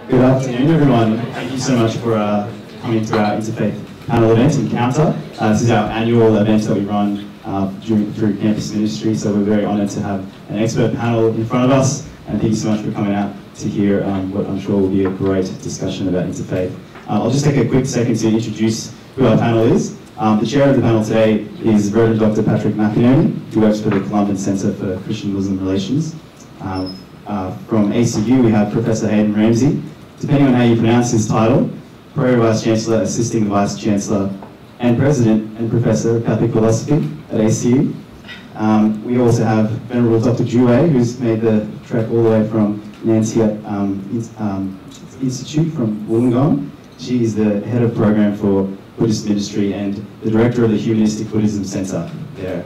Good afternoon, everyone. Thank you so much for coming to our Interfaith panel event, Encounter. This is our annual event that we run through campus ministry, so we're very honoured to have an expert panel in front of us, and thank you so much for coming out to hear what I'm sure will be a great discussion about interfaith. I'll just take a quick second to introduce who our panel is. The chair of the panel today is Reverend Dr. Patrick McInerney, who works for the Columban Centre for Christian-Muslim Relations. From ACU, we have Professor Hayden Ramsay, depending on how you pronounce his title, Pro Vice-Chancellor, Assisting Vice-Chancellor, and President and Professor of Catholic Philosophy at ACU. We also have Venerable Dr. Juewei, who's made the trek all the way from Nancy Institute from Wollongong. She is the head of program for Buddhist ministry and the director of the Humanistic Buddhism Centre there.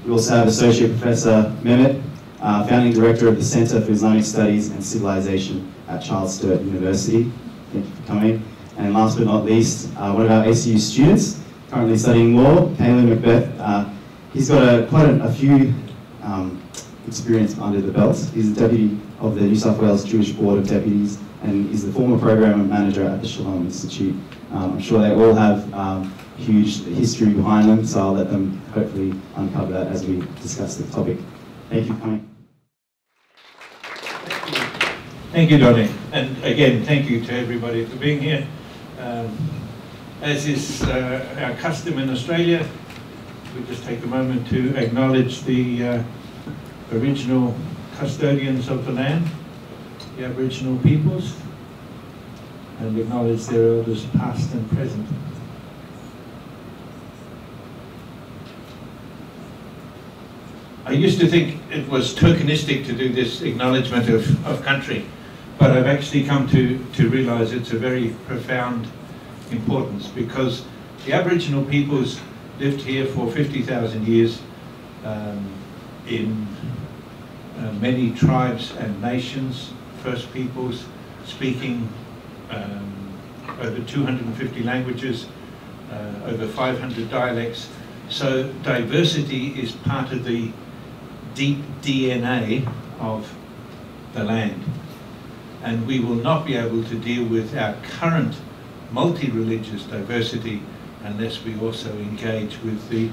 We also have Associate Professor Mehmet, founding director of the Centre for Islamic Studies and Civilisation at Stuart University. Thank you for coming. And last but not least, one of our ACU students, currently studying law, Caelan Macbeth. He's got quite a few experience under the belt. He's the deputy of the New South Wales Jewish Board of Deputies, and is the former program manager at the Shalom Institute. I'm sure they all have huge history behind them, so I'll let them hopefully uncover that as we discuss the topic. Thank you for coming. Thank you, Donnie. And again, thank you to everybody for being here. As is our custom in Australia, we just take a moment to acknowledge the original custodians of the land, the Aboriginal peoples, and acknowledge their elders past and present. I used to think it was tokenistic to do this acknowledgement of country, but I've actually come to realise it's a very profound importance, because the Aboriginal peoples lived here for 50,000 years in many tribes and nations, First Peoples, speaking over 250 languages, over 500 dialects. So diversity is part of the deep DNA of the land. And we will not be able to deal with our current multi-religious diversity unless we also engage with the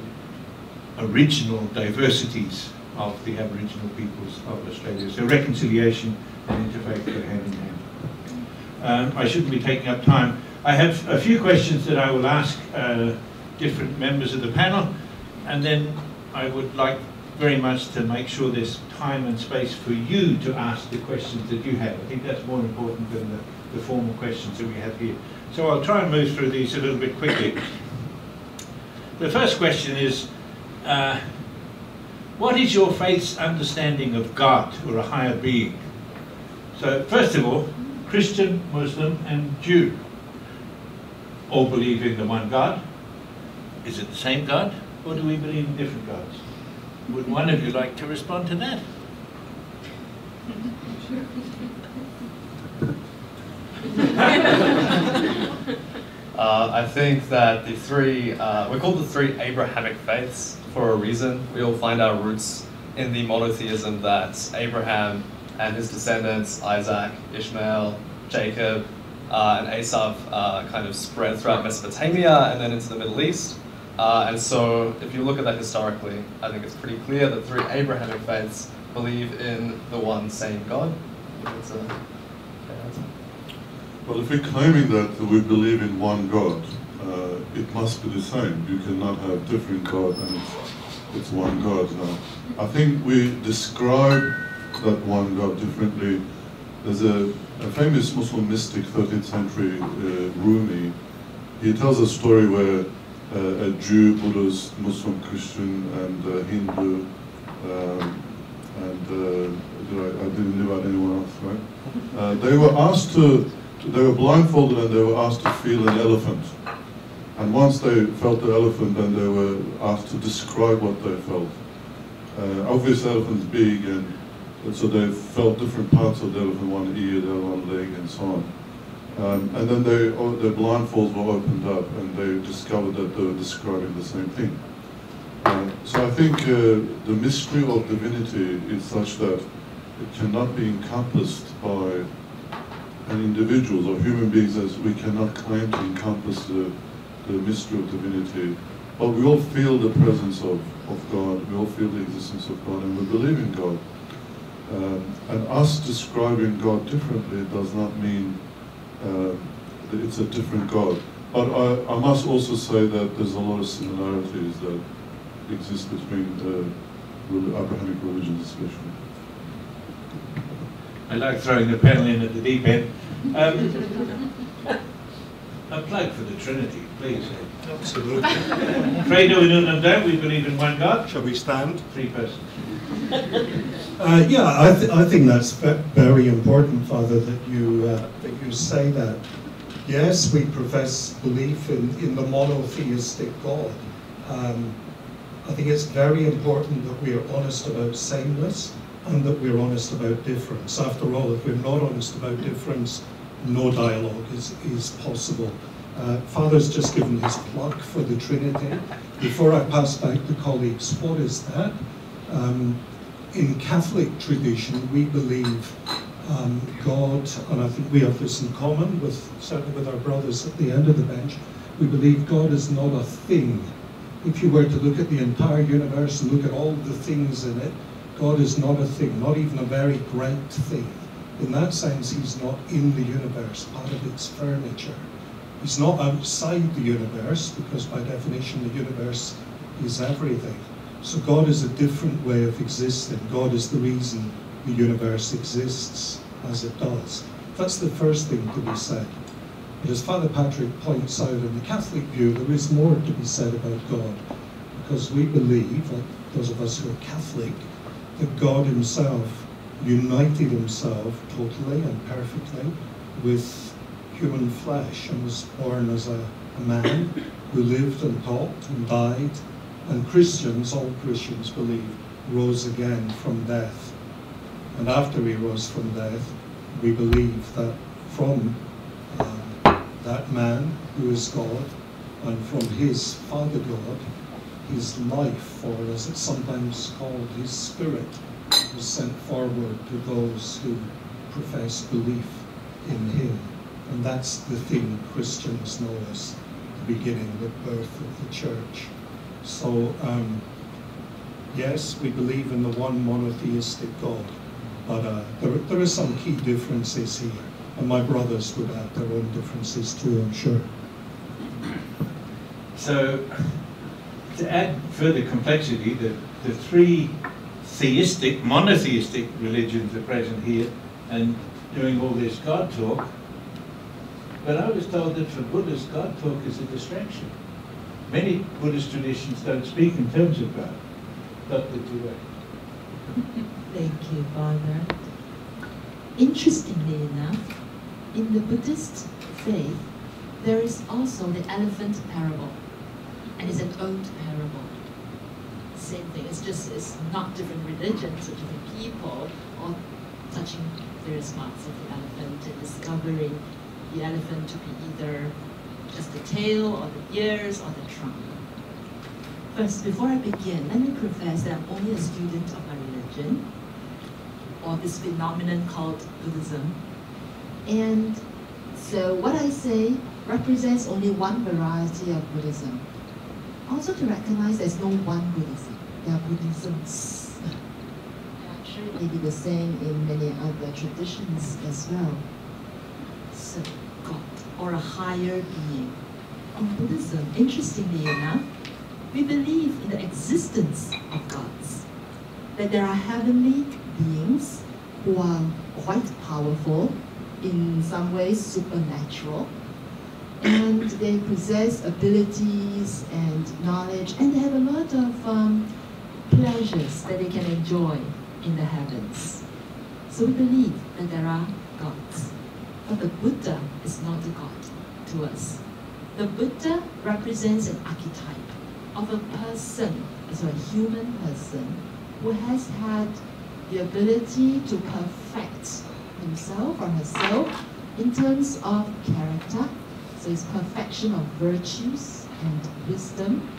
original diversities of the Aboriginal peoples of Australia. So reconciliation and interfaith go hand in hand. I shouldn't be taking up time. I have a few questions that I will ask different members of the panel, and then I would like very much to make sure there's time and space for you to ask the questions that you have. I think that's more important than the formal questions that we have here. So I'll try and move through these a little bit quickly. The first question is, what is your faith's understanding of God, or a higher being? So first of all, Christian, Muslim and Jew all believe in the one God. Is it the same God, or do we believe in different gods? Would one of you like to respond to that? I think that the three, we're called the three Abrahamic faiths for a reason. We all find our roots in the monotheism that Abraham and his descendants, Isaac, Ishmael, Jacob, and Esau, kind of spread throughout Mesopotamia and then into the Middle East. And so if you look at that historically, I think it's pretty clear that three Abrahamic faiths believe in the one same God. I think it's a fair answer. Well, if we're claiming that we believe in one God, it must be the same. You cannot have different God and it's one God. I think we describe that one God differently. There's a famous Muslim mystic, 13th century Rumi. He tells a story where a Jew, Buddhist, Muslim, Christian, and Hindu, and I didn't leave out anyone else, right? They were asked they were blindfolded and they were asked to feel an elephant. And once they felt the elephant, then they were asked to describe what they felt. Obviously, the elephant's big, and so they felt different parts of the elephant, one ear, the other one leg, and so on. And then their blindfolds were opened up, and they discovered that they were describing the same thing. So I think the mystery of divinity is such that it cannot be encompassed by individuals or human beings, as we cannot claim to encompass the mystery of divinity, but we all feel the presence of God, we all feel the existence of God, and we believe in God. And us describing God differently does not mean that it's a different God. But I must also say that there's a lot of similarities that exist between the Abrahamic religions especially. I like throwing the panel in at the deep end. A plug for the Trinity, please. Absolutely. Credo in unum Deo, we believe in one God. Shall we stand? Three persons. Yeah, I think that's very important, Father, that you say that. Yes, we profess belief in the monotheistic God. I think it's very important that we are honest about sameness and that we're honest about difference. After all, if we're not honest about difference, no dialogue is possible. Father's just given his plug for the Trinity. Before I pass back to colleagues, what is that? In Catholic tradition, we believe God, and I think we have this in common certainly with our brothers at the end of the bench, we believe God is not a thing. If you were to look at the entire universe and look at all the things in it, God is not a thing, not even a very great thing. In that sense, he's not in the universe, part of its furniture. He's not outside the universe, because by definition the universe is everything. So God is a different way of existing. God is the reason the universe exists as it does. That's the first thing to be said. But as Father Patrick points out, in the Catholic view, there is more to be said about God, because we believe, like those of us who are Catholic, that God himself united himself totally and perfectly with human flesh and was born as a man who lived and taught and died, and Christians, all Christians believe, rose again from death. And after he rose from death, we believe that from that man who is God, and from his Father God, his life, or as it's sometimes called, his spirit, was sent forward to those who profess belief in him. And that's the thing Christians know as the beginning, the birth of the church. So, yes, we believe in the one monotheistic God, but there are some key differences here, and my brothers would have their own differences too, I'm sure. So, to add further complexity, the three theistic, monotheistic religions are present here and doing all this God talk, but I was told that for Buddhists, God talk is a distraction. Many Buddhist traditions don't speak in terms of God. Dr. Juewei. Thank you, Father. Interestingly enough, in the Buddhist faith, there is also the elephant parable, and it's an old parable. Same thing, it's not different religions or different people, all touching various parts of the elephant and discovering the elephant to be either just the tail or the ears or the trunk. First, before I begin, let me profess that I'm only a student of my religion, or this phenomenon called Buddhism. And so what I say represents only one variety of Buddhism. Also to recognize there's no one Buddhism. There are Buddhisms. I'm sure it may be the same in many other traditions as well. So, God, or a higher being. In Buddhism, interestingly enough, we believe in the existence of gods. That there are heavenly beings who are quite powerful, in some ways supernatural, and they possess abilities and knowledge, and they have a lot of pleasures that they can enjoy in the heavens. So we believe that there are gods. But the Buddha is not a god to us. The Buddha represents an archetype of a person, so a human person, who has had the ability to perfect himself or herself in terms of character, so it's perfection of virtues and wisdom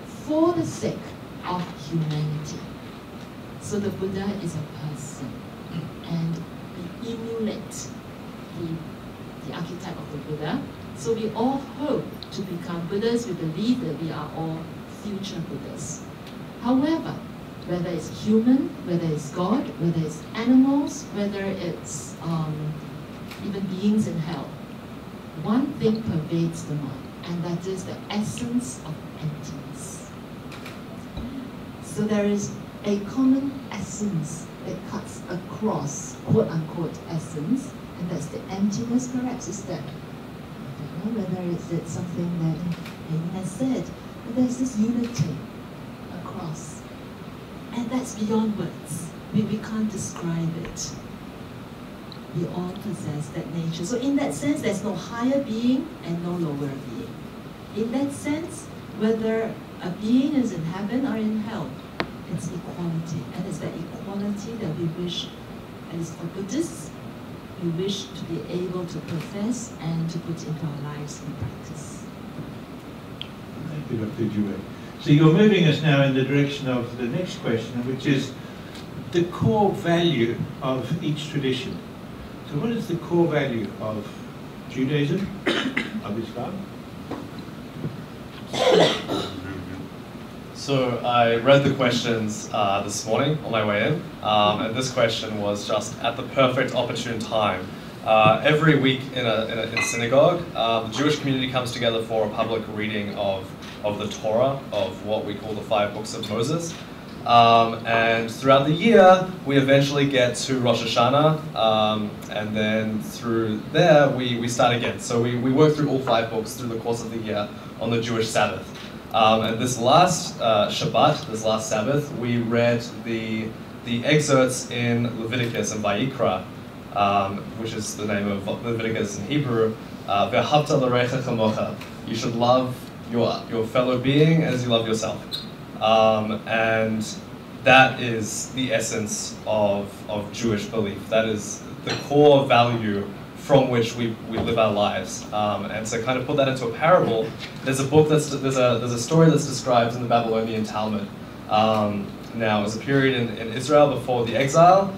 for the sake of humanity. So the Buddha is a person, and we emulate, we the archetype of the Buddha. So we all hope to become Buddhas. We believe that we are all future Buddhas. However, whether it's human, whether it's God, whether it's animals, whether it's even beings in hell, one thing pervades the mind, and that is the essence of emptiness. So there is a common essence that cuts across, quote-unquote, essence, and that's the emptiness. Perhaps it's that, I don't know whether it's something that Hayden has said, but there's this unity across. And that's beyond words. We can't describe it. We all possess that nature. So in that sense, there's no higher being and no lower being. In that sense, whether a being is in heaven or in hell, it's equality. And it's that equality that we wish, at least for Buddhists, we wish to be able to profess and to put into our lives in practice. Thank you, Dr. Juewei. So you're moving us now in the direction of the next question, which is the core value of each tradition. So what is the core value of Judaism, of Islam? So I read the questions this morning on my way in, and this question was just at the perfect opportune time. Every week in a synagogue, the Jewish community comes together for a public reading of the Torah, of what we call the 5 books of Moses. And throughout the year, we eventually get to Rosh Hashanah, and then through there, we start again. So we work through all 5 books through the course of the year on the Jewish Sabbath. And this last Shabbat, this last Sabbath, we read the excerpts in Leviticus and Vayikra, which is the name of Leviticus in Hebrew. Ve'ahavta l'recha chamocha. You should love your fellow being as you love yourself. And that is the essence of Jewish belief. That is the core value from which we live our lives. And to kind of put that into a parable, there's a story that's described in the Babylonian Talmud. Now, it was a period in Israel before the exile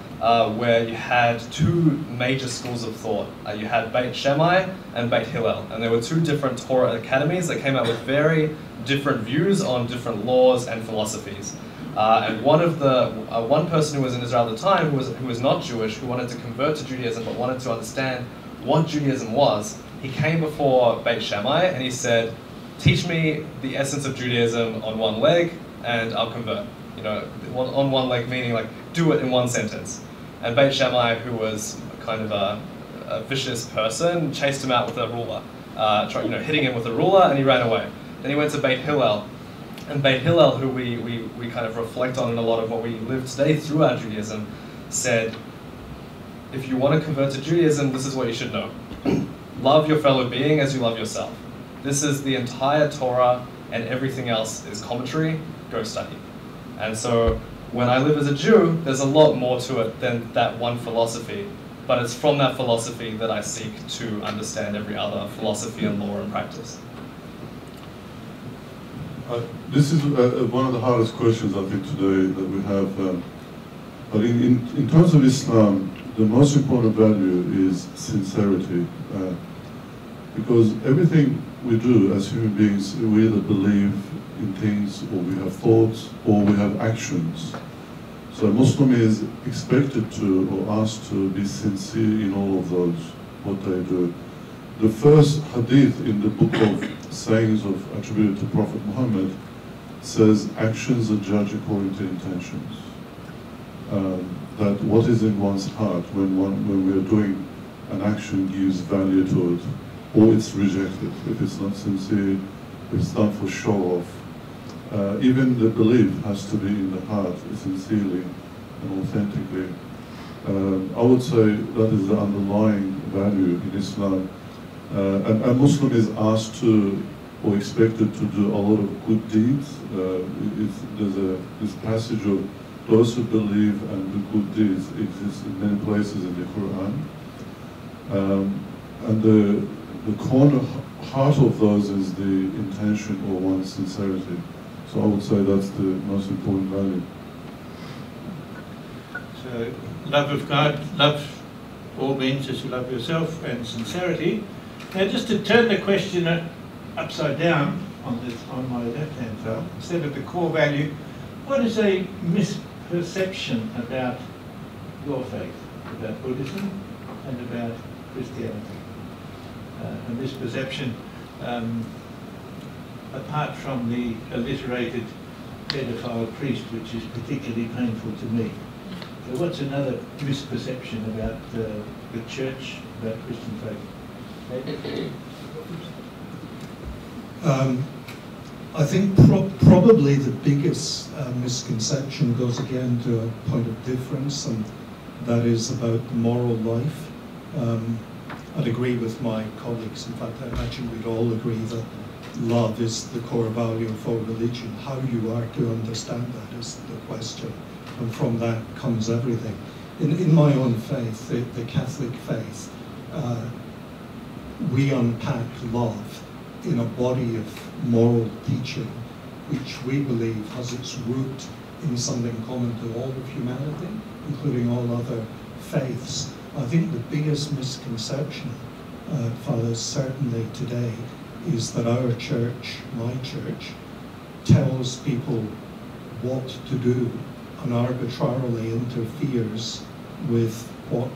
where you had 2 major schools of thought. You had Beit Shammai and Beit Hillel, and there were 2 different Torah academies that came out with very different views on different laws and philosophies. And one person who was in Israel at the time, who was not Jewish, who wanted to convert to Judaism but wanted to understand what Judaism was, he came before Beit Shammai and he said, "Teach me the essence of Judaism on one leg, and I'll convert." You know, on one leg meaning like do it in one sentence. And Beit Shammai, who was kind of a vicious person, chased him out with a ruler, hitting him with a ruler, and he ran away. Then he went to Beit Hillel. And Beit Hillel, who we kind of reflect on in a lot of what we live today through our Judaism, said, if you want to convert to Judaism, this is what you should know. Love your fellow being as you love yourself. This is the entire Torah, and everything else is commentary. Go study. And so when I live as a Jew, there's a lot more to it than that one philosophy. But it's from that philosophy that I seek to understand every other philosophy and law and practice. This is one of the hardest questions I think today that we have. But in terms of Islam, the most important value is sincerity. Because everything we do as human beings, we either believe in things, or we have thoughts, or we have actions. So a Muslim is expected to, or asked to, be sincere in all of those, what they do. The first hadith in the book of sayings attributed to Prophet Muhammad says, actions are judged according to intentions. That what is in one's heart when we are doing an action gives value to it, or it's rejected if it's not sincere, if it's done for show off. Even the belief has to be in the heart, sincerely and authentically. I would say that is the underlying value in Islam. And a Muslim is asked to, or expected to do a lot of good deeds. There's this passage of those who believe and do good deeds exists in many places in the Quran. And the heart of those is the intention or one's sincerity. So I would say that's the most important value. So love of God, love all means as you love yourself, and sincerity. Now, just to turn the question upside down on my left-hand side, instead of the core value, what is a misperception about your faith, about Buddhism and about Christianity? A misperception, apart from the alliterated pedophile priest, which is particularly painful to me. So what's another misperception about the church, about Christian faith? I think probably the biggest misconception goes again to a point of difference, and that is about moral life. I'd agree with my colleagues. In fact, I imagine we'd all agree that love is the core value of all religion. How you are to understand that is the question, and from that comes everything. In my own faith, the Catholic faith, we unpack love in a body of moral teaching, which we believe has its root in something common to all of humanity, including all other faiths. I think the biggest misconception, fathers, certainly today, is that our church, my church, tells people what to do and arbitrarily interferes with what,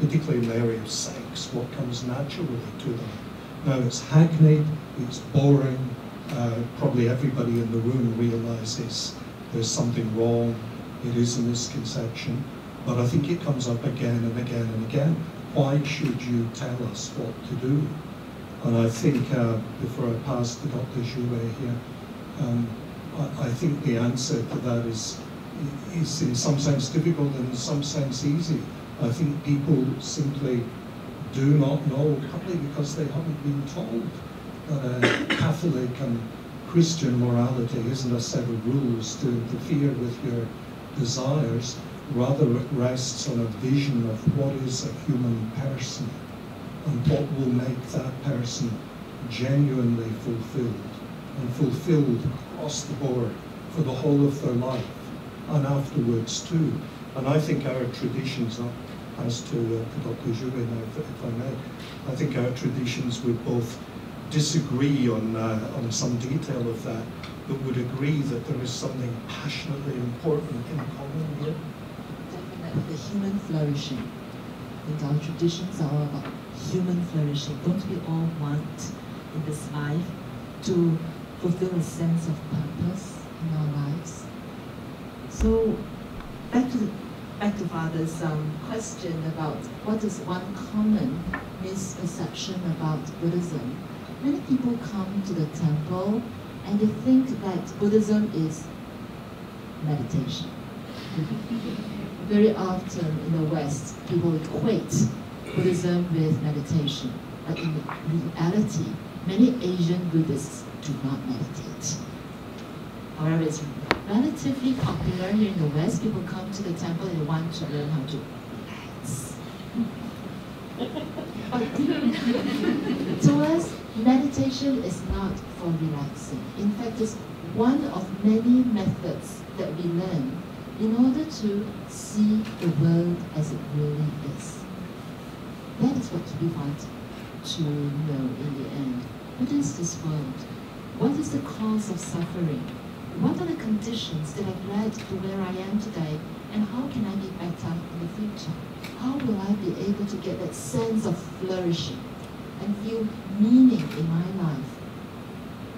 particularly in the area of sex, what comes naturally to them. Now, it's hackneyed, it's boring, probably everybody in the room realizes there's something wrong, it is a misconception, but I think it comes up again and again and again. Why should you tell us what to do? And I think, before I pass to Dr. Juewei here, I think the answer to that is in some sense difficult and in some sense easy. I think people simply do not know, probably because they haven't been told that Catholic and Christian morality isn't a set of rules to interfere with your desires. Rather, it rests on a vision of what is a human person and what will make that person genuinely fulfilled, and fulfilled across the board for the whole of their life and afterwards too. And I think our traditions, as to Dr. Juewei now, if I may, I think our traditions would both disagree on some detail of that, but would agree that there is something passionately important in common here. Definitely, the human flourishing. I think our traditions are all about human flourishing. Don't we all want in this life to fulfill a sense of purpose in our lives? So, back to Father's question about what is one common misperception about Buddhism. Many people come to the temple and they think that Buddhism is meditation. Very often in the West, people equate Buddhism with meditation. But in reality, many Asian Buddhists do not meditate. However, it's relatively popular here in the West. People come to the temple and want to learn how to relax. But to us, meditation is not for relaxing. In fact, it's one of many methods that we learn in order to see the world as it really is. That is what we want to know in the end. What is this world? What is the cause of suffering? What are the conditions that have led to where I am today, and how can I be better in the future? How will I be able to get that sense of flourishing and feel meaning in my life?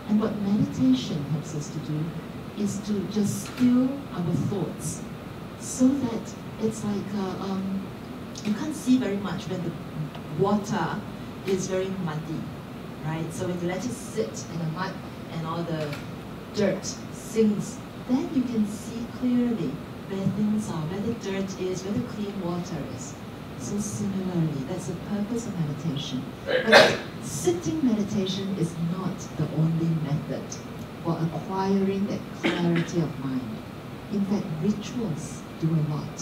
And what meditation helps us to do is to just still our thoughts, so that it's like you can't see very much when the water is very muddy, right? So if you let it sit in the mud and all the dirt sinks, then you can see clearly where things are, where the dirt is, where the clean water is. So similarly, that's the purpose of meditation. But sitting meditation is not the only method for acquiring that clarity of mind. In fact, rituals do a lot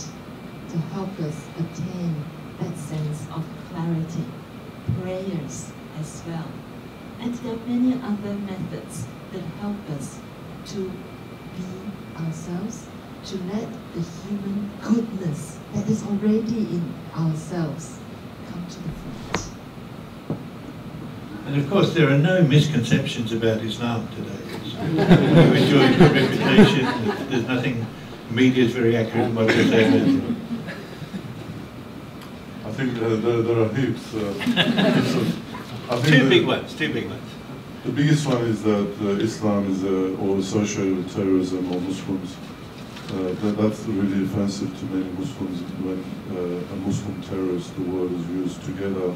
to help us attain that sense of clarity. Prayers as well. And there are many other methods that help us to be ourselves, to let the human goodness that is already in ourselves And of course, there are no misconceptions about Islam today. You enjoy a good reputation. There's nothing. Media is very accurate in what they say. I think there are heaps. Two big ones. The biggest one is that Islam is all associated with terrorism or Muslims. That's really offensive to many Muslims when a Muslim terrorist, the word is used together.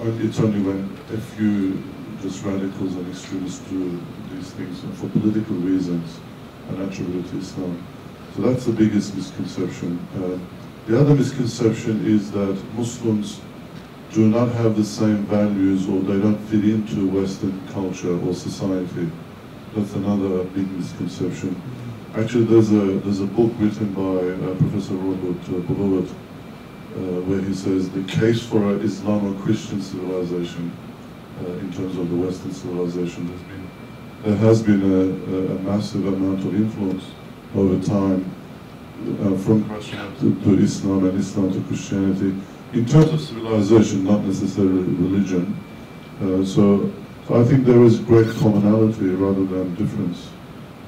It's only when a few just radicals and extremists do these things for political reasons and attribute it to Islam. So that's the biggest misconception. The other misconception is that Muslims do not have the same values, or they don't fit into Western culture or society. That's another big misconception. Actually, there's a book written by Professor Robert Bulowitz, where he says the case for an Islamo-Christian civilization in terms of the Western civilization there has been a massive amount of influence over time from Christianity to Islam and Islam to Christianity in terms of civilization, not necessarily religion. So I think there is great commonality rather than difference.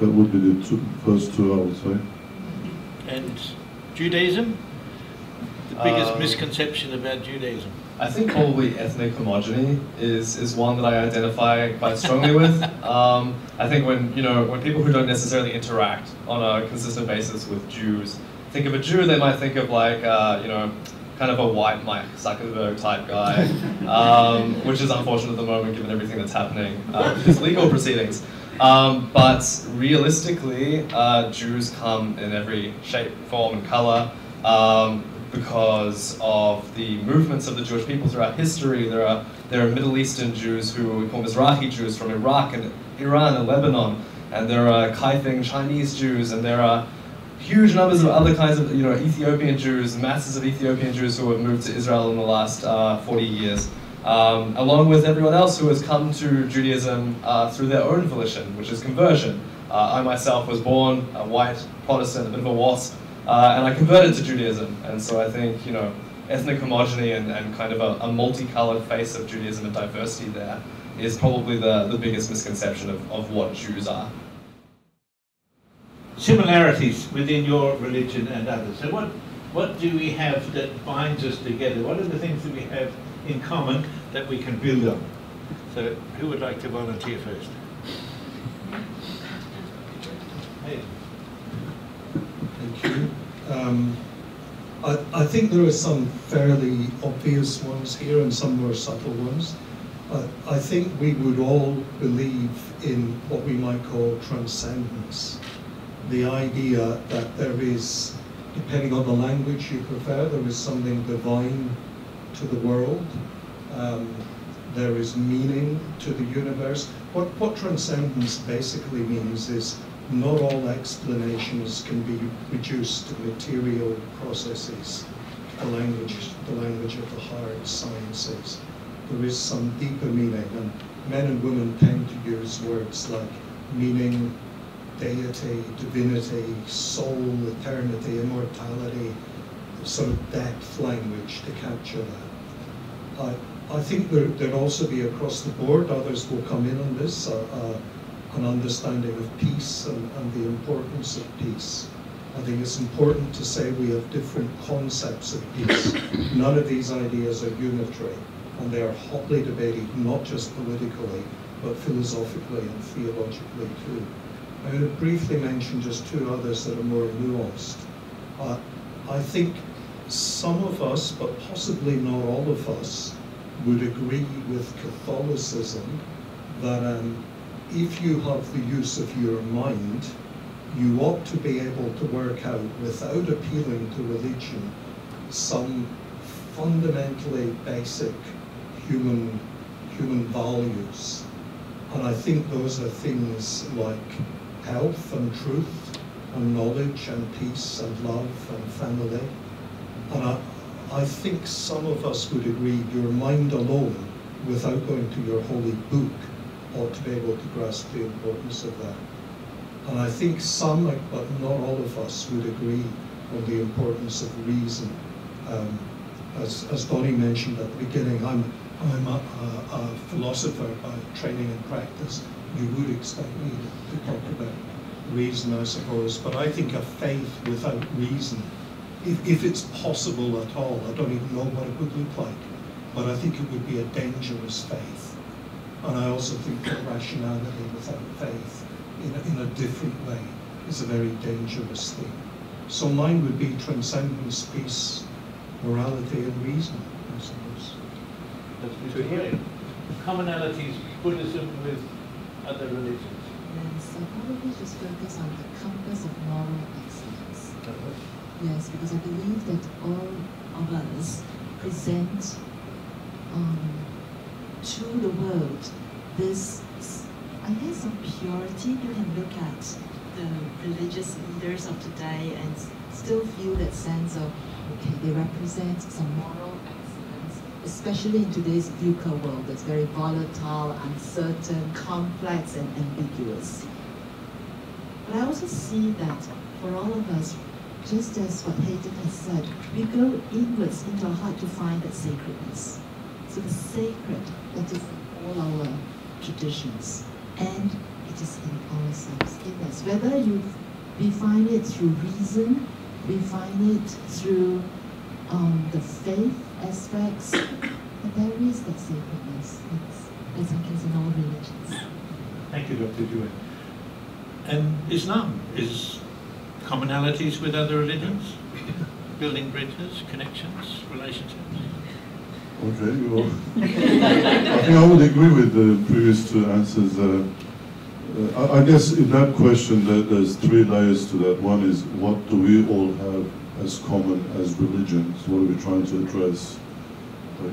That would be the first two, I would say. And Judaism? The biggest misconception about Judaism? I think probably ethnic homogeny is one that I identify quite strongly with. I think when people who don't necessarily interact on a consistent basis with Jews think of a Jew, they might think of like kind of a white Mike Zuckerberg type guy, which is unfortunate at the moment given everything that's happening with his legal proceedings. But realistically, Jews come in every shape, form, and color. Because of the movements of the Jewish people throughout history. There are Middle Eastern Jews who we call Mizrahi Jews from Iraq and Iran and Lebanon, and there are Kaifeng Chinese Jews, and there are huge numbers of other kinds of Ethiopian Jews, masses of Ethiopian Jews who have moved to Israel in the last 40 years, along with everyone else who has come to Judaism through their own volition, which is conversion. I myself was born a white Protestant, a bit of a WASP, and I converted to Judaism, and so I think ethnic homogeny and kind of a multicolored face of Judaism and diversity there is probably the biggest misconception of what Jews are. Similarities within your religion and others. So what do we have that binds us together? What are the things that we have in common that we can build on? So who would like to volunteer first? Hayden. Thank you. I think there are some fairly obvious ones here and some more subtle ones. I think we would all believe in what we might call transcendence. The idea that there is, depending on the language you prefer, there is something divine to the world. There is meaning to the universe. What transcendence basically means is not all explanations can be reduced to material processes, the language of the hard sciences. There is some deeper meaning, and men and women tend to use words like meaning, deity, divinity, soul, eternity, immortality, sort of depth language to capture that. I think there'd also be across the board, others will come in on this, an understanding of peace and the importance of peace. I think it's important to say we have different concepts of peace. None of these ideas are unitary, and they are hotly debated, not just politically, but philosophically and theologically too. I'm going to briefly mention just two others that are more nuanced. I think some of us, but possibly not all of us, would agree with Catholicism that if you have the use of your mind, you ought to be able to work out, without appealing to religion, some fundamentally basic human values. And I think those are things like health and truth and knowledge and peace and love and family. And I think some of us would agree your mind alone, without going to your holy book, ought to be able to grasp the importance of that. And I think some, but not all of us, would agree on the importance of reason. as Donnie mentioned at the beginning, I'm a philosopher by training and practice. You would expect me to talk about reason, I suppose, but I think a faith without reason, if it's possible at all, I don't even know what it would look like, but I think it would be a dangerous faith. And I also think that rationality without faith in a different way is a very dangerous thing. So mine would be transcendence, peace, morality, and reason, I suppose. That's good to hear. Commonalities, Buddhism with other religions. Yes, I'll probably just focus on the compass of moral excellence. Yes, because I believe that all of us present to the world this, I guess, some purity. You can look at the religious leaders of today and still feel that sense of, okay, they represent some moral excellence, especially in today's VUCA world that's very volatile, uncertain, complex, and ambiguous. But I also see that for all of us, just as what Hayden has said, we go inwards into our heart to find that sacredness. So the sacred that is in all our traditions, and it is in ourselves, in us. Whether we find it through reason, we find it through the faith aspects, but there is that sacredness. It's I guess in all religions. Thank you, Dr. Juewei. And Islam is commonalities with other religions, building bridges, connections, relationships. Okay, well, I think I would agree with the previous two answers. I guess in that question there's three layers to that. One is, what do we all have as common as religions? What are we trying to address?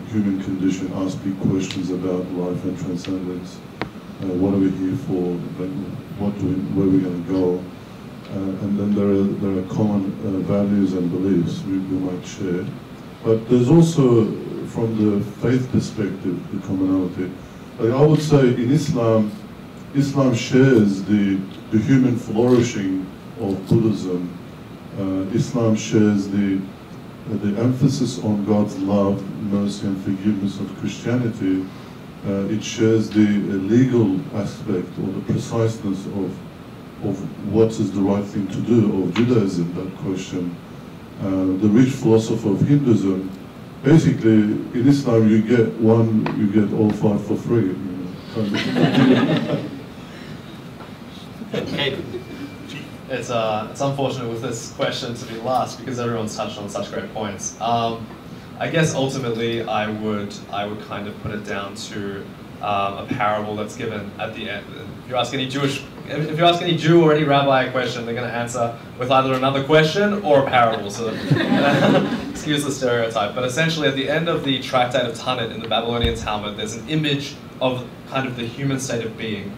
Human condition, ask big questions about life and transcendence. What are we here for? Where are we going to go? And then there are common values and beliefs we might share. But there's also, from the faith perspective, the commonality. I would say in Islam shares the human flourishing of Buddhism. Islam shares the emphasis on God's love, mercy, and forgiveness of Christianity. It shares the legal aspect or the preciseness of what is the right thing to do of Judaism, that question. The rich philosophy of Hinduism. Basically, in Islam, you get all five for free. It's unfortunate with this question to be last because everyone's touched on such great points. I guess ultimately I would kind of put it down to a parable that's given at the end. If you ask any Jew or any rabbi a question, they're going to answer with either another question or a parable. So excuse the stereotype, but essentially at the end of the Tractate of Tanit in the Babylonian Talmud, there's an image of kind of the human state of being,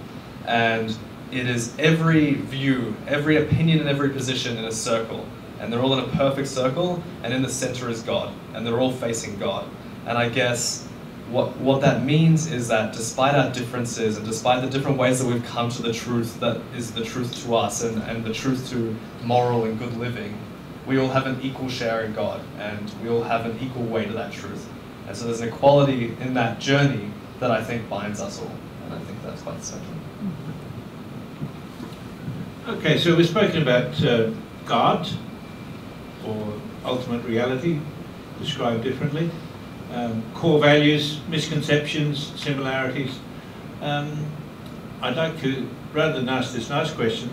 and it is every view, every opinion, and every position in a circle, and they're all in a perfect circle, and in the center is God, and they're all facing God. And I guess what that means is that despite our differences and despite the different ways that we've come to the truth that is the truth to us and the truth to moral and good living, we all have an equal share in God, and we all have an equal way to that truth. And so there's an equality in that journey that I think binds us all, and I think that's quite essential. Okay, so we've spoken about God, or ultimate reality, described differently. Core values, misconceptions, similarities. I'd like to, rather than ask this last question,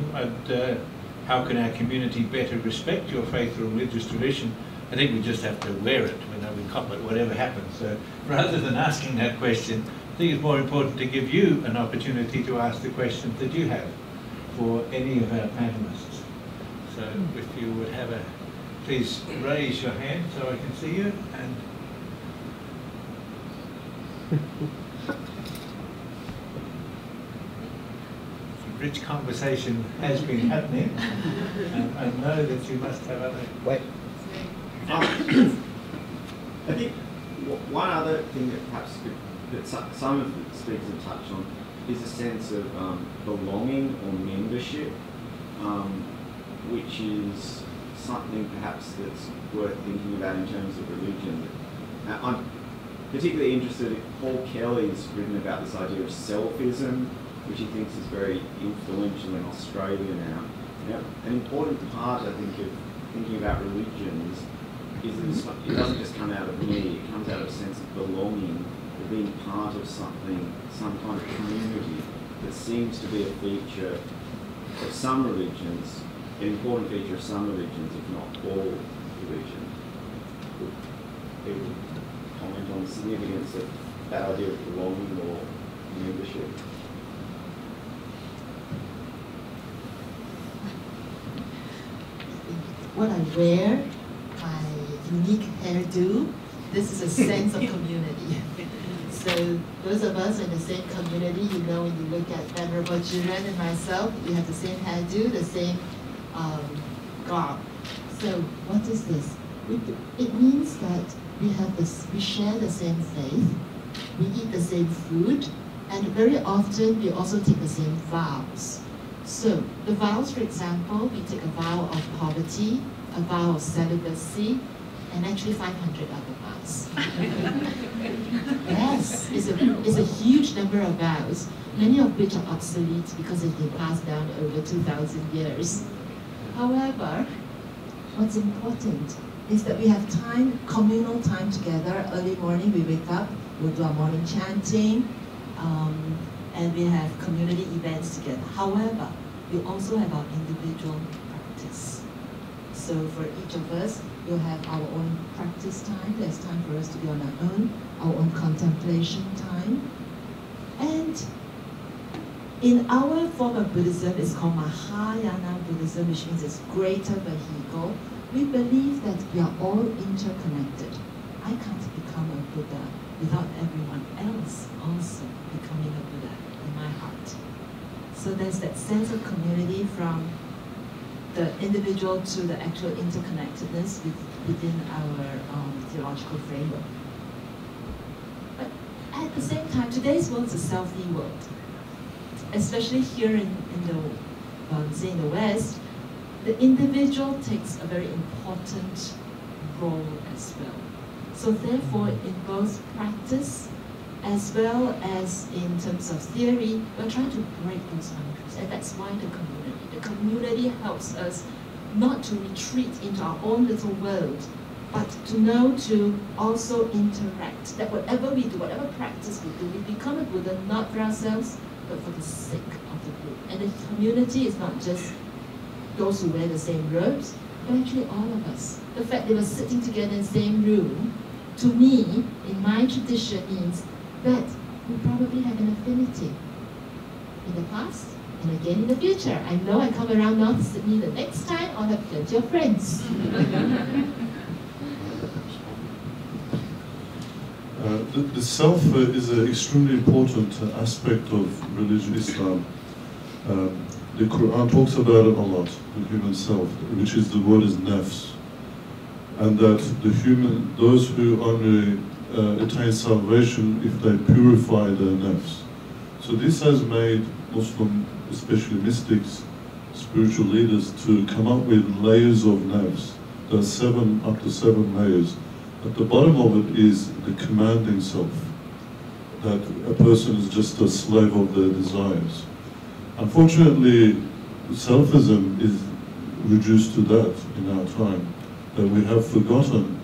how can our community better respect your faith or religious tradition? I think we just have to wear it. We cop it, whatever happens. So rather than asking that question, I think it's more important to give you an opportunity to ask the questions that you have for any of our panelists. So if you would have please raise your hand so I can see you. And rich conversation has been happening, and I know that you must have other... Wait. I think one other thing that perhaps that some of the speakers have touched on is a sense of belonging or membership, which is something perhaps that's worth thinking about in terms of religion. I'm particularly interested in Paul Kelly's written about this idea of selfism, which he thinks is very influential in Australia now. Now, an important part, I think, of thinking about religions is that it doesn't just come out of me, it comes out of a sense of belonging, of being part of something, some kind of community that seems to be a feature of some religions, an important feature of some religions, if not all religions. Would people comment on the significance of that idea of belonging or membership? What I wear, my unique hairdo, this is a sense of community. So those of us in the same community, you know, when you look at Venerable Juewei and myself, we have the same hairdo, the same garb. So what is this? It means that we share the same faith, we eat the same food, and very often we also take the same vows. So the vows, for example, we take a vow of poverty, a vow of celibacy, and actually 500 other vows. Yes, it's a huge number of vows, many of which are obsolete because they've been passed down over 2,000 years. However, what's important is that we have time, communal time together. Early morning we wake up, we'll do our morning chanting, and we have community events together. However, we also have our individual practice. So for each of us, we'll have our own practice time. There's time for us to be on our own contemplation time. And in our form of Buddhism, it's called Mahayana Buddhism, which means it's greater vehicle. We believe that we are all interconnected. I can't become a Buddha without everyone else also becoming a Buddha in my heart. So there's that sense of community from the individual to the actual interconnectedness within our theological framework. But at the same time, today's world is a selfie world. Especially here in the West, the individual takes a very important role as well. So therefore, in both practice as well as in terms of theory, we're trying to break those boundaries, and that's why the community helps us not to retreat into our own little world, but to know to also interact, that whatever we do, whatever practice we do, we become a Buddha not for ourselves, but for the sake of the group. And the community is not just those who wear the same robes, but actually all of us. The fact that we're sitting together in the same room, to me, in my tradition, means that we probably have an affinity in the past and again in the future. I know I come around North Sydney the next time, I'll have plenty of friends. The self is an extremely important aspect of religion Islam. The Quran talks about it a lot, the human self, which is the word is nafs. And that those who only attain salvation if they purify their nafs. So this has made Muslim, especially mystics, spiritual leaders, to come up with layers of nafs. There are up to seven layers. At the bottom of it is the commanding self, that a person is just a slave of their desires. Unfortunately, selfism is reduced to that in our time, that we have forgotten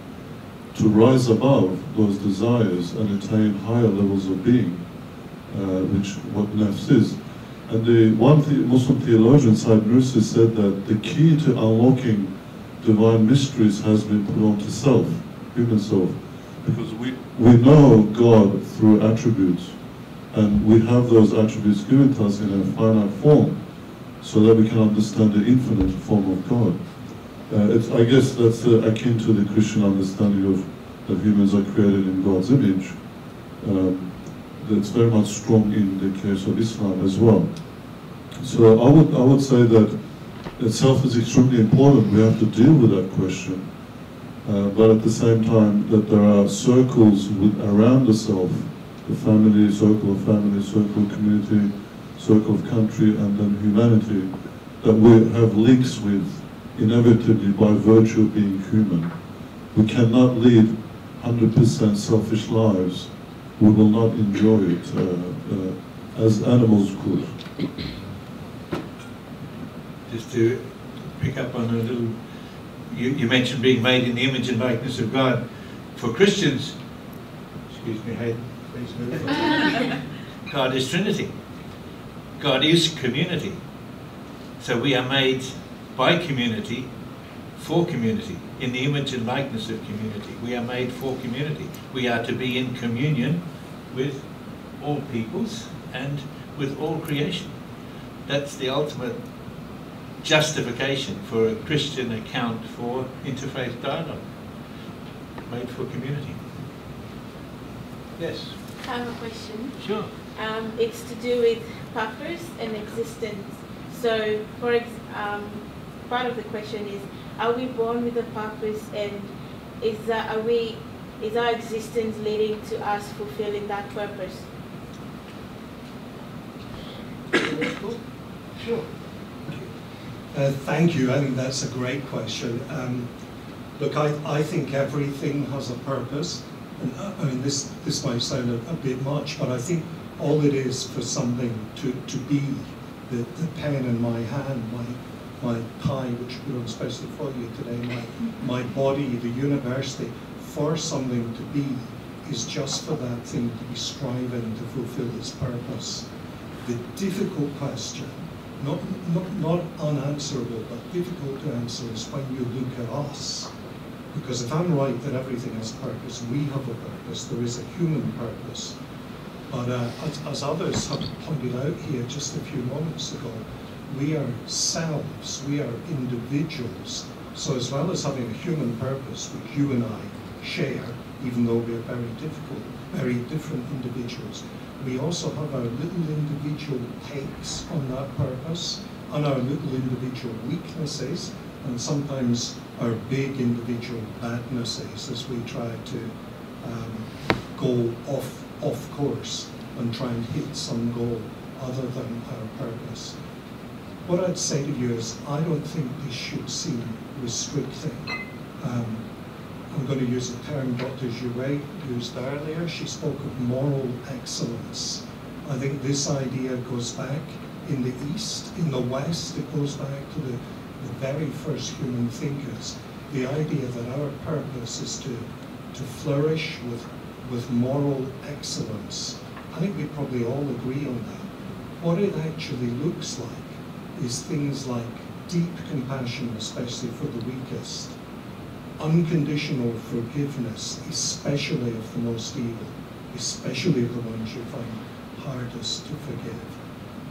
to rise above those desires and attain higher levels of being, which what nafs is. And the Muslim theologian, Sayyid Nursi, said that the key to unlocking divine mysteries has been put onto self, human self, because we know God through attributes, and we have those attributes given to us in a finite form, so that we can understand the infinite form of God. I guess that's akin to the Christian understanding of that humans are created in God's image. That's very much strong in the case of Islam as well. So I would say that self is extremely important. We have to deal with that question. But at the same time, that there are circles around the self, the family, circle of community, circle of country, and then humanity, that we have links with, inevitably by virtue of being human. We cannot lead 100% selfish lives, we will not enjoy it as animals could. Just to pick up on a little, you mentioned being made in the image and likeness of God. For Christians, excuse me, Hayden, please move. God is Trinity. God is community. So we are made by community, for community, in the image and likeness of community. We are made for community. We are to be in communion with all peoples and with all creation. That's the ultimate justification for a Christian account for interfaith dialogue. Made for community. Yes? I have a question. Sure. It's to do with purpose and existence. So, part of the question is, are we born with a purpose, and is our existence leading to us fulfilling that purpose? Sure. Thank you. I think that's a great question. Look, I think everything has a purpose. And, I mean, this might sound a bit much, but I think all it is for something to be, the pen in my hand, my pie, which we don't especially for you today, my body, the university, for something to be, is just for that thing to be striving to fulfill its purpose. The difficult question, not unanswerable, but difficult to answer, is when you look at us. Because if I'm right that everything has purpose, we have a purpose, there is a human purpose. But as others have pointed out here just a few moments ago, we are selves, we are individuals. So as well as having a human purpose, which you and I share, even though we are very different individuals, we also have our little individual takes on that purpose, and our little individual weaknesses, and sometimes our big individual badnesses as we try to go off course and try and hit some goal other than our purpose. What I'd say to you is, I don't think this should seem restricting. I'm going to use a term Dr. Juewei used earlier. She spoke of moral excellence. I think this idea goes back in the East. In the West, it goes back to the very first human thinkers. The idea that our purpose is to flourish with moral excellence. I think we probably all agree on that. What it actually looks like is things like deep compassion, especially for the weakest, unconditional forgiveness, especially of the most evil, especially of the ones you find hardest to forgive.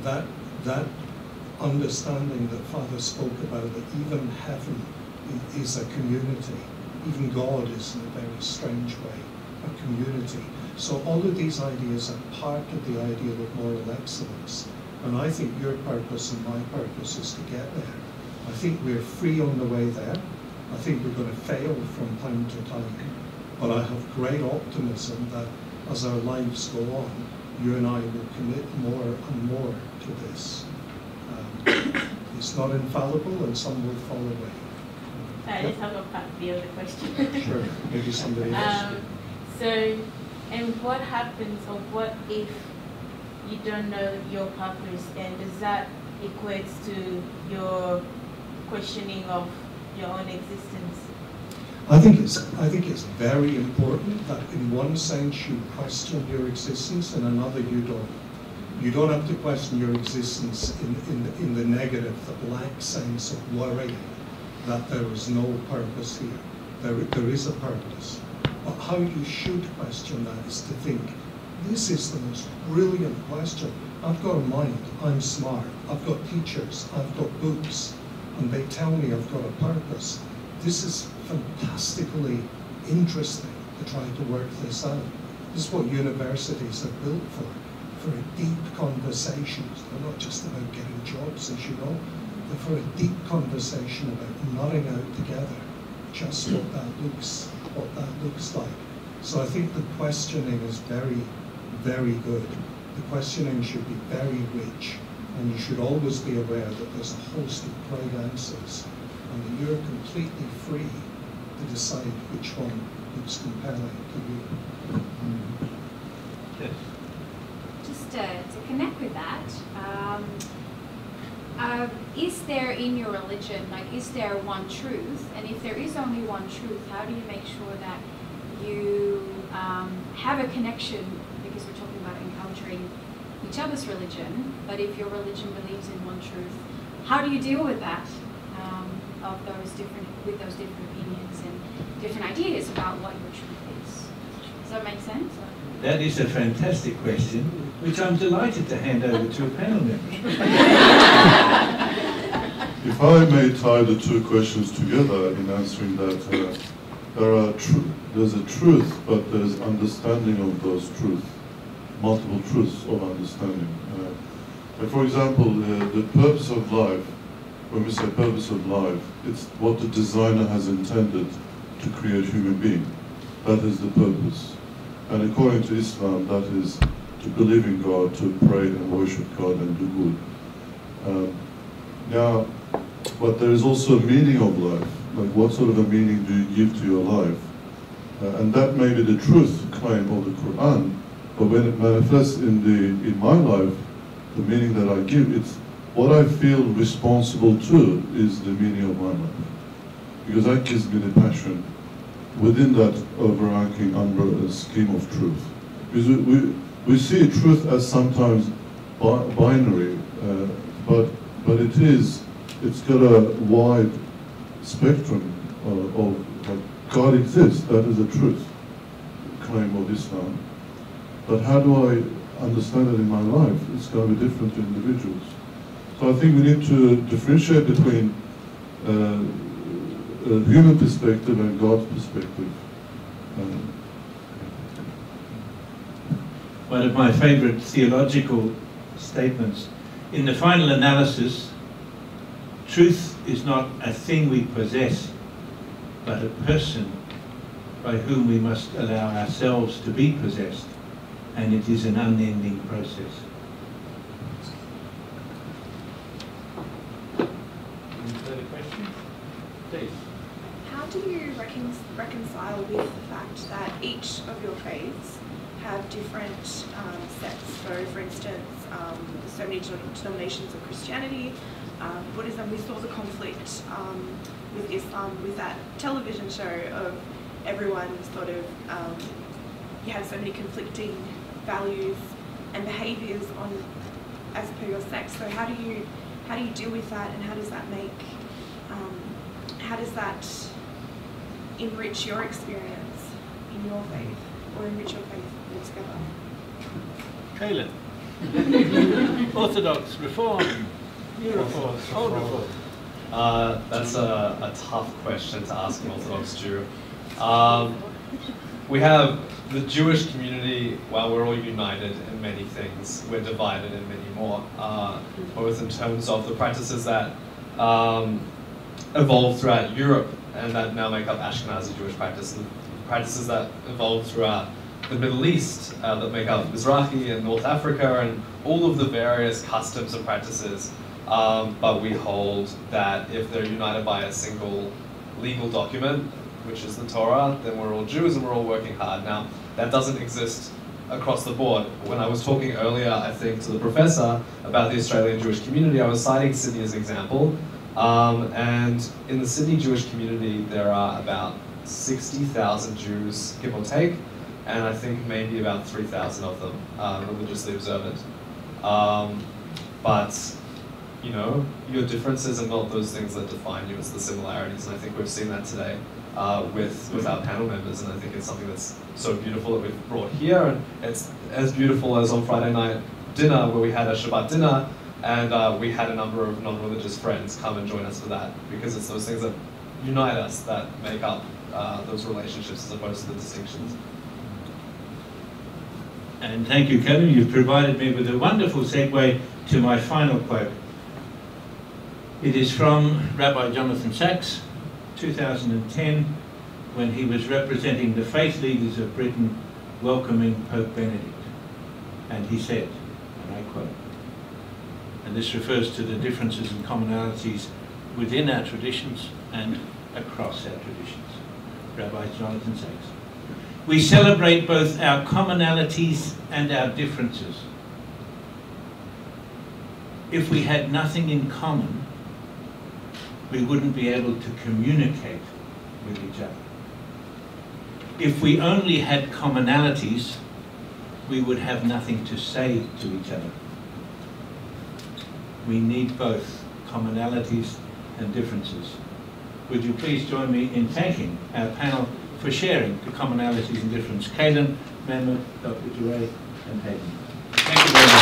That understanding that Father spoke about, that even heaven is a community, even God is in a very strange way a community. So all of these ideas are part of the ideal of moral excellence. And I think your purpose and my purpose is to get there. I think we're free on the way there. I think we're going to fail from time to time. But I have great optimism that as our lives go on, you and I will commit more and more to this. It's not infallible, and some will fall away. I just have a part B of the question. Sure, maybe somebody else. So, and what happens, or what if you don't know your purpose, and does that equate to your questioning of your own existence? I think it's very important that in one sense you question your existence, in another you don't. You don't have to question your existence in the negative, the black sense of worrying that there is no purpose here. There is a purpose. But how you should question that is to think, this is the most brilliant question. I've got a mind, I'm smart, I've got teachers, I've got books, and they tell me I've got a purpose. This is fantastically interesting to try to work this out. This is what universities are built for deep conversations. They're not just about getting jobs, as you know. They're for a deep conversation about nodding out together just what that looks like. So I think the questioning is very, very good. The questioning should be very rich, and you should always be aware that there's a host of great answers, and that you're completely free to decide which one looks compelling to you. Yes. Just to connect with that, is there in your religion, like, is there one truth? And if there is only one truth, how do you make sure that you have a connection? Because we're talking about encountering each other's religion, but if your religion believes in one truth, how do you deal with that, with those different opinions and different ideas about what your truth is? Does that make sense? That is a fantastic question, which I'm delighted to hand over to a panel member. If I may tie the two questions together in answering that, there's a truth, but there's understanding of those truths, multiple truths of understanding. For example, the purpose of life, when we say purpose of life, it's what the designer has intended to create human being. That is the purpose. And according to Islam, that is to believe in God, to pray and worship God and do good. Now, but there is also a meaning of life. Like, what sort of a meaning do you give to your life? And that may be the truth claim of the Quran, but when it manifests in my life, the meaning that I give, it's what I feel responsible to is the meaning of my life. Because that gives me the passion within that overarching umbrella scheme of truth. Because we see truth as sometimes binary, but it's got a wide spectrum of like, God exists, that is the truth claim of Islam. But how do I understand it in my life? It's going to be different to individuals. So I think we need to differentiate between a human perspective and God's perspective. One of my favorite theological statements, in the final analysis, truth is not a thing we possess, but a person by whom we must allow ourselves to be possessed, and it is an unending process. Any further questions? Please. How do you reconcile with the fact that each of your faiths have different sects? So, for instance, there's so many denominations of Christianity, Buddhism. We saw the conflict with Islam, with that television show of everyone sort of, you have so many conflicting values and behaviours as per your sect. So how do you deal with that, and how does that enrich your experience in your faith, or enrich your faith altogether? Caelan. Orthodox, Reform, New Reform, Old Reform. That's a tough question to ask an Orthodox Jew. We have the Jewish community, while we're all united in many things, we're divided in many more, both in terms of the practices that evolved throughout Europe and that now make up Ashkenazi Jewish practice, and practices that evolved throughout the Middle East that make up Mizrahi and North Africa, and all of the various customs and practices. But we hold that if they're united by a single legal document, which is the Torah, then we're all Jews and we're all working hard. Now, that doesn't exist across the board. When I was talking earlier, I think, to the professor about the Australian Jewish community, I was citing Sydney as an example. And in the Sydney Jewish community, there are about 60,000 Jews, give or take, and I think maybe about 3,000 of them religiously observant. But, you know, your differences are not those things that define you, it's the similarities, and I think we've seen that today with our panel members, and I think it's something that's so beautiful that we've brought here, and it's as beautiful as on Friday night dinner, where we had a Shabbat dinner, and we had a number of non-religious friends come and join us for that, because it's those things that unite us that make up those relationships as opposed to the distinctions. And thank you, Caelan. You've provided me with a wonderful segue to my final quote. It is from Rabbi Jonathan Sacks, 2010, when he was representing the faith leaders of Britain welcoming Pope Benedict. And he said, and I quote, and this refers to the differences and commonalities within our traditions and across our traditions. Rabbi Jonathan Sacks. We celebrate both our commonalities and our differences. If we had nothing in common, we wouldn't be able to communicate with each other. If we only had commonalities, we would have nothing to say to each other. We need both commonalities and differences. Would you please join me in thanking our panel for sharing the commonalities and differences? Caelan, Mehmet, Dr. Juewei, and Hayden. Thank you very much.